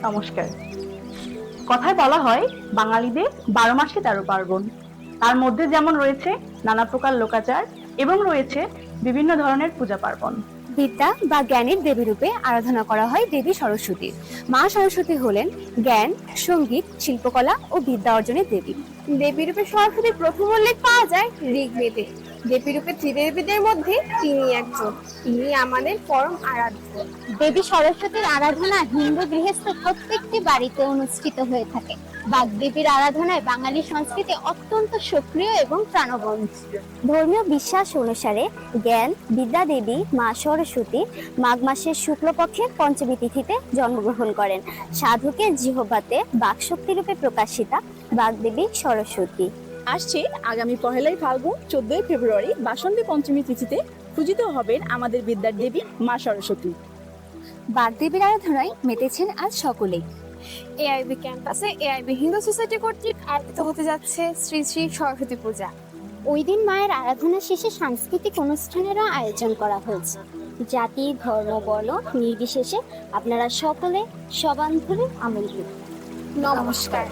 নমস্কার। কথায় বলা হয় বাঙালিদের ১২ মাসে ১৩ পার্বণ। তার মধ্যে যেমন রয়েছে নানা প্রকার লোকাচার এবং রয়েছে বিভিন্ন ধরনের পূজা পার্বণ। বিদ্যা বা জ্ঞানের দেবী রূপে আরাধনা করা হয় দেবী সরস্বতীর। মা সরস্বতী হলেন জ্ঞান, সঙ্গীত, শিল্পকলা ও বিদ্যা অর্জনের দেবী। দেবী রূপে সরাসরি প্রথম উল্লেখ পাওয়া যায় ঋগ্বেদে। দেবী রূপে ত্রিদেবীদের মধ্যে তিনি একজন। তিনি আমাদের পরম আরাধ্য। দেবী সরস্বতীর আরাধনা হিন্দু গৃহস্থ প্রত্যেকটি বাড়িতে অনুষ্ঠিত হয়ে থাকে। বাগদেবীর আরাধনায় বাঙালি সংস্কৃতি অত্যন্ত সক্রিয় এবং প্রাণবন্ত। ধর্মীয় বিশ্বাস অনুসারে জ্ঞান বিদ্যা দেবী মা সরস্বতী মাঘ মাসের শুক্লপক্ষের পঞ্চমী তিথিতে জন্মগ্রহণ করেন। সাধকের জিহ্বাতে বাকশক্তি রূপে প্রকাশিতা বাগদেবী সরস্বতী। আসছে আগামী ১লাই ফাল্গুন ১৪ই ফেব্রুয়ারি বাসন্তী পঞ্চমী তিথিতে পূজিত হবেন আমাদের বিদ্যার দেবী মা সরস্বতী। বাগদেবীর আরাধনায় মেতেছেন আজ সকলেই। এআইবি ক্যাম্পাসে এআইবি হিন্দু সোসাইটি কর্তৃক আয়োজিত হতে যাচ্ছে শ্রী শ্রী সরস্বতী পূজা। ওই দিন মায়ের আরাধনা শেষে সাংস্কৃতিক অনুষ্ঠানেরও আয়োজন করা হয়েছে। জাতি, ধর্ম, বর্ণ নির্বিশেষে আপনারা সকলে সবান্ধবে আমন্ত্রিত। নমস্কার।